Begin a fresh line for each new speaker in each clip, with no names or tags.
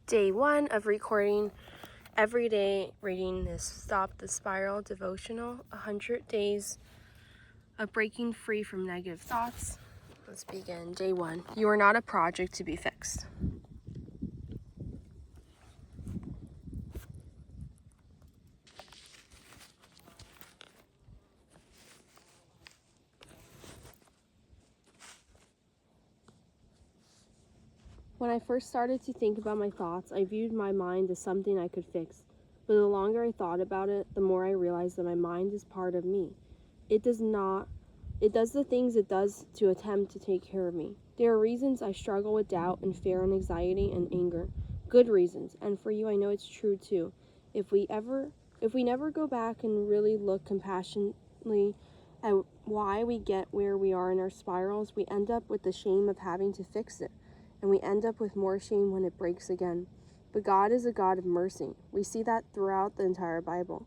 Day 1 of recording every day, reading this Stop the Spiral devotional, 100 days of breaking free from negative thoughts. Let's begin. Day 1. You are not a project to be fixed. When I first started to think about my thoughts, I viewed my mind as something I could fix. But the longer I thought about it, the more I realized that my mind is part of me. It does the things it does to attempt to take care of me. There are reasons I struggle with doubt and fear and anxiety and anger. Good reasons, and for you I know it's true too. If we never go back and really look compassionately at why we get where we are in our spirals, we end up with the shame of having to fix it. And we end up with more shame when it breaks again. But God is a God of mercy. We see that throughout the entire Bible.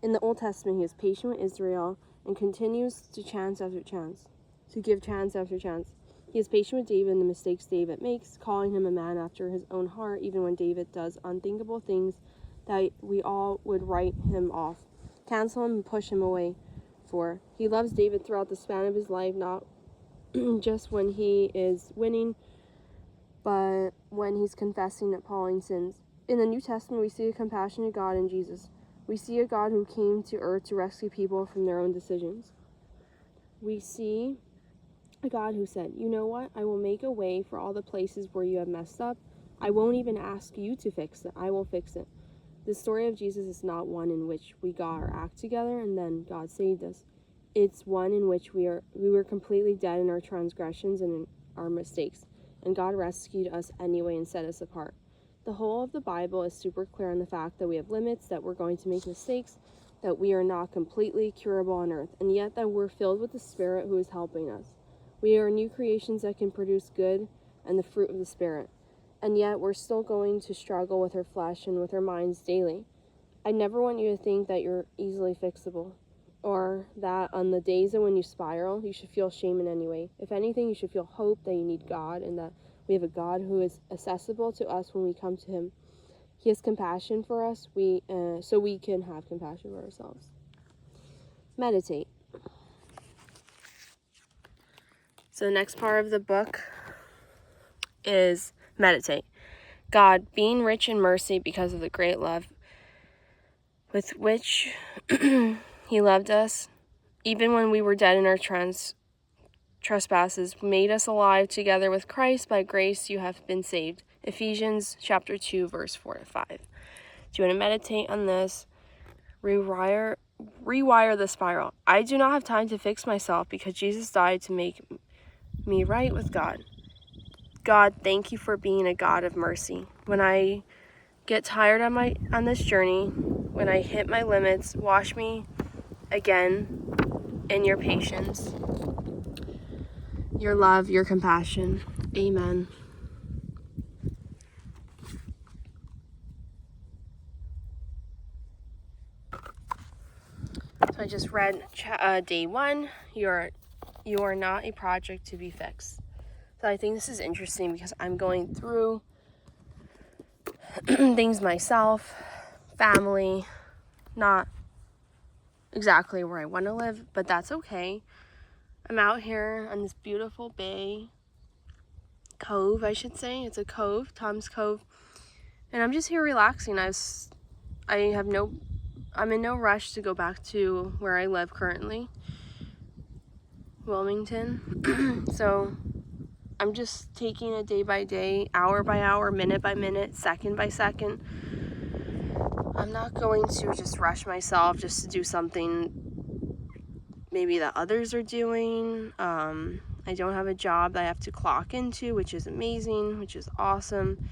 In the Old Testament, he is patient with Israel and continues to give chance after chance. He is patient with David and the mistakes David makes, calling him a man after his own heart, even when David does unthinkable things that we all would write him off, cancel him, and push him away for. He loves David throughout the span of his life, not just when he is winning, but when he's confessing appalling sins. In the New Testament, we see a compassionate God in Jesus. We see a God who came to earth to rescue people from their own decisions. We see a God who said, you know what? I will make a way for all the places where you have messed up. I won't even ask you to fix it. I will fix it. The story of Jesus is not one in which we got our act together and then God saved us. It's one in which we were completely dead in our transgressions and in our mistakes. And God rescued us anyway and set us apart. The whole of the Bible is super clear on the fact that we have limits, that we're going to make mistakes, that we are not completely curable on earth, and yet that we're filled with the Spirit who is helping us. We are new creations that can produce good and the fruit of the Spirit, and yet we're still going to struggle with our flesh and with our minds daily. I never want you to think that you're easily fixable, or that on the days that when you spiral, you should feel shame in any way. If anything, you should feel hope that you need God and that we have a God who is accessible to us when we come to him. He has compassion for us, so we can have compassion for ourselves. Meditate. So the next part of the book is meditate. God, being rich in mercy because of the great love with which he loved us, even when we were dead in our trespasses, made us alive together with Christ. By grace you have been saved. Ephesians chapter 2, verse 4-5. Do you want to meditate on this? Rewire the spiral. I do not have time to fix myself because Jesus died to make me right with God. God, thank you for being a God of mercy. When I get tired on this journey, when I hit my limits, wash me again in your patience, your love, your compassion. Amen. So I just read day 1. You are not a project to be fixed. So I think this is interesting because I'm going through things myself, family, not exactly where I want to live, but that's okay. I'm out here on this beautiful cove, I should say. It's a cove, Tom's Cove, and I'm just here relaxing. I'm in no rush to go back to where I live currently, Wilmington. So I'm just taking it day by day, hour by hour, minute by minute, second by second. I'm not going to just rush myself just to do something maybe that others are doing. I don't have a job that I have to clock into, which is amazing, which is awesome.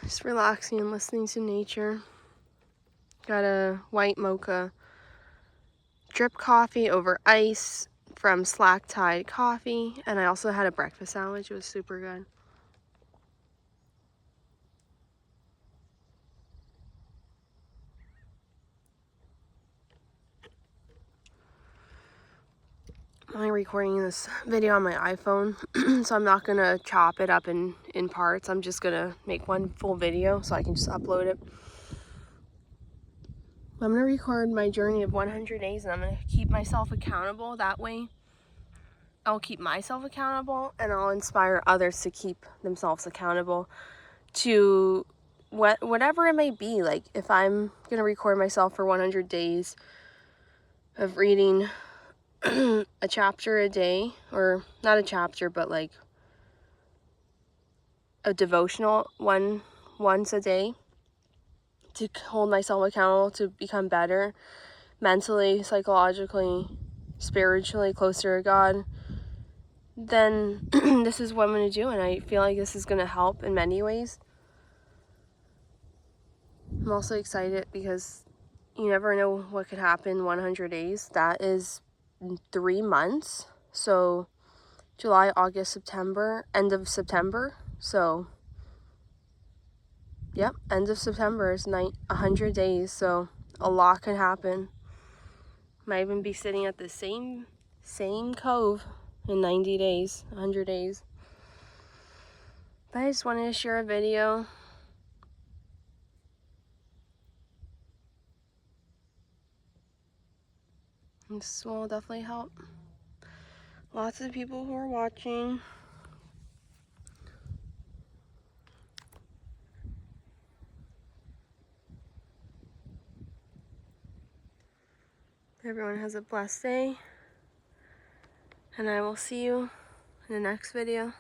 Just relaxing and listening to nature. Got a white mocha drip coffee over ice from Slack Tide Coffee, and I also had a breakfast sandwich. It was super good. I'm recording this video on my iPhone, so I'm not gonna chop it up in parts. I'm just gonna make one full video so I can just upload it. I'm gonna record my journey of 100 days, and I'm gonna keep myself accountable. That way I'll keep myself accountable, and I'll inspire others to keep themselves accountable to whatever it may be. Like, if I'm gonna record myself for 100 days of reading a chapter a day, or not a chapter, but like a devotional once a day, to hold myself accountable to become better mentally, psychologically, spiritually, closer to God, then this is what I'm going to do, and I feel like this is going to help in many ways. I'm also excited because you never know what could happen in 100 days. That is 3 months. So July, August, September, end of September. So yep, end of September is 100 days. So a lot could happen. Might even be sitting at the same cove in 90 days, 100 days. But I just wanted to share a video. This will definitely help lots of people who are watching. Everyone has a blessed day, and I will see you in the next video.